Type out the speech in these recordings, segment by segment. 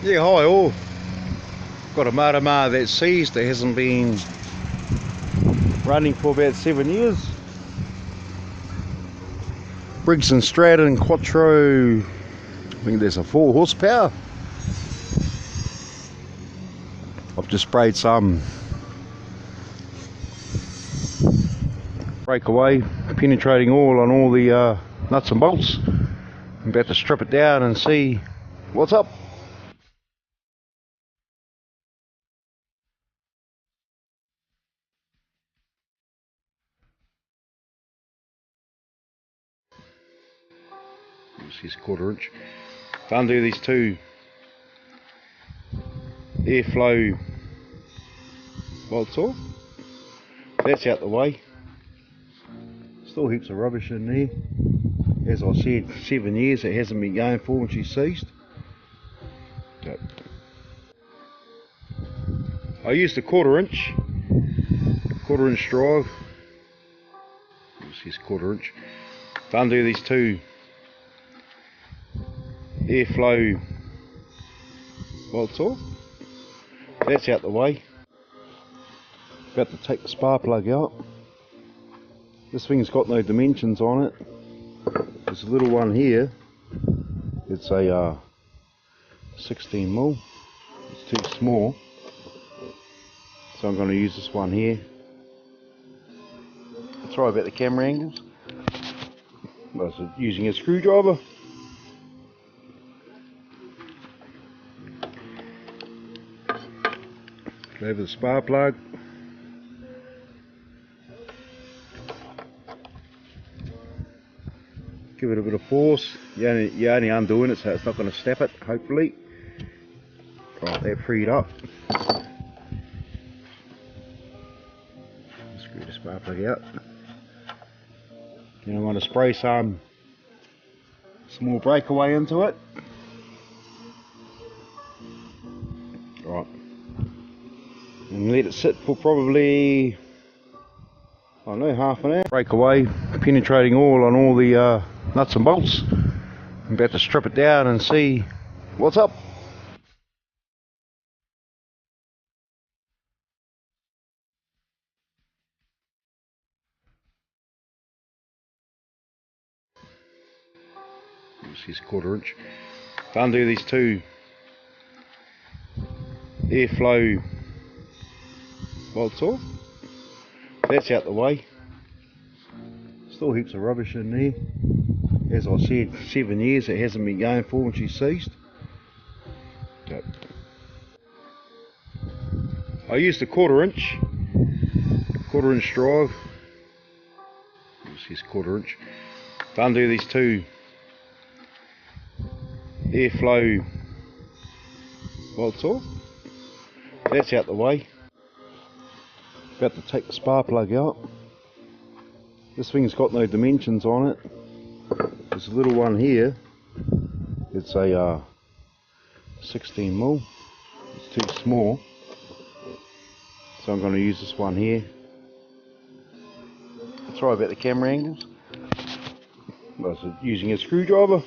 Yeah, hi all. Got a motor that's seized that hasn't been running for about 7 years. Briggs and Stratton quattro. I think there's a 4 horsepower. I've just sprayed some breakaway penetrating oil on all the nuts and bolts. I'm about to strip it down and see what's up. This is 1/4 inch. To undo these two airflow bolts off, that's out the way. Still heaps of rubbish in there. As I said, 7 years it hasn't been going for when she ceased. So, I used a 1/4 inch drive. This is 1/4 inch. To undo these two airflow bolts off, that's out the way. About to take the spark plug out. This thing's got no dimensions on it. There's a little one here. It's a 16mm. It's too small, so I'm going to use this one here. Sorry about the camera angles. I was using a screwdriver. Over the spark plug. Give it a bit of force. You're only undoing it, so it's not going to snap it, hopefully. Right, they're freed up. Screw the spark plug out. Then I'm going to spray some more breakaway into it. Right. And let it sit for probably, I don't know, half an hour. Breakaway penetrating oil on all the nuts and bolts. I'm about to strip it down and see what's up. This is 1/4 inch. To undo these two airflow bolts off, that's out the way. Still heaps of rubbish in there. As I said, 7 years it hasn't been going for when she ceased. So, I used a 1/4 inch drive. This is 1/4 inch. To undo these two airflow bolts off, that's out the way. About to take the spark plug out. This thing's got no dimensions on it. There's a little one here. It's a 16mm. It's too small, so I'm going to use this one here. Sorry about the camera angles. I was using a screwdriver.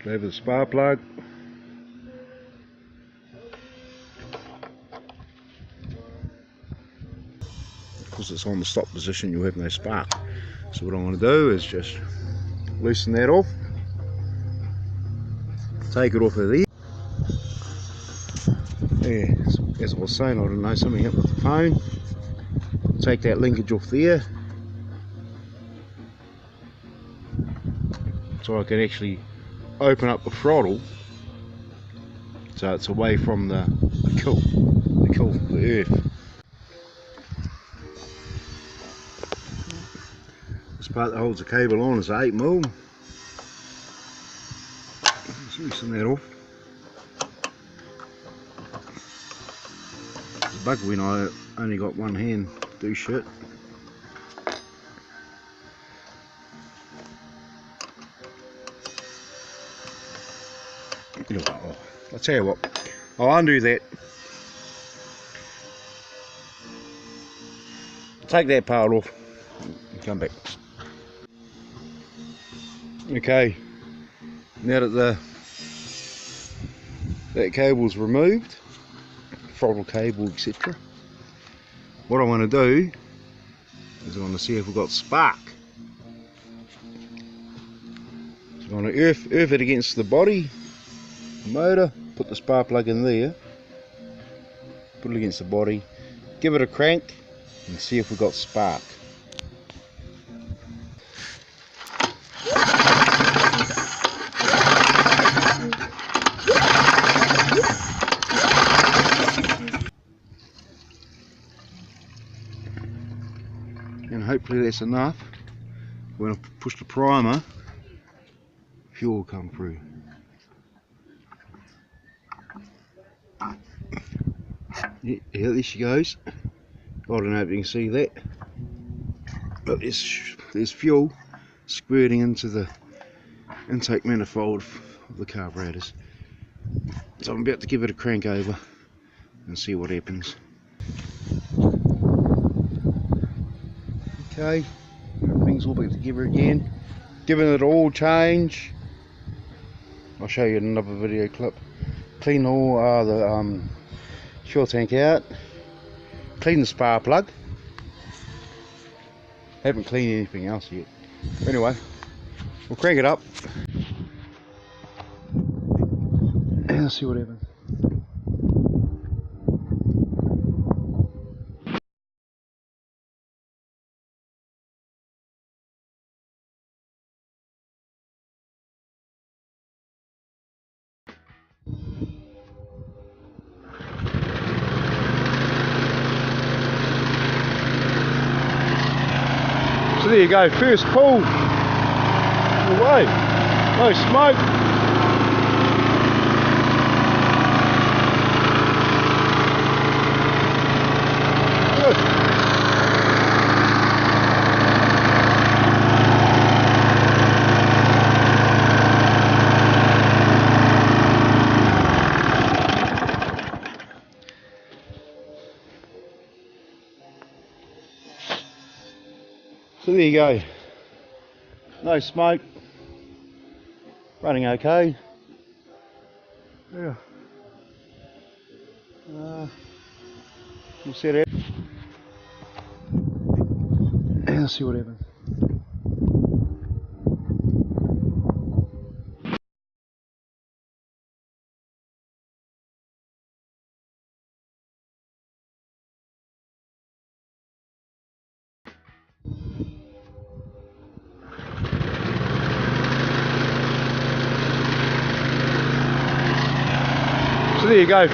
Over the spark plug. Because it's on the stop position, you'll have no spark. So what I'm going to do is just loosen that off. Take it off of there. Yeah, as I was saying, I don't know, something happened with the phone. Take that linkage off there, so I can actually open up the throttle so it's away from the earth. This part that holds the cable on is 8mm. Let's loosen that off. It's a bugger when I only got one hand to do shit. Oh, I'll tell you what, I'll undo that. Take that part off and come back. Okay, now that that cable's removed, throttle cable, etc., what I want to do is I want to see if we've got spark. So I want to earth it against the body, the motor, put the spark plug in there, put it against the body, give it a crank and see if we've got spark. And hopefully that's enough. When I push the primer, fuel will come through. Yeah, there she goes. I don't know if you can see that, but there's fuel squirting into the intake manifold of the carburetors. So I'm about to give it a crank over and see what happens. Okay, everything's all back together again. Giving it an oil change. I'll show you in another video clip. Clean all the fuel tank out. Clean the spark plug. Haven't cleaned anything else yet. Anyway, we'll crank it up and see what happens. So there you go, first pull away, no smoke. Good. So there you go, no smoke, running okay. Yeah. We'll set it and see what happens. So there you go.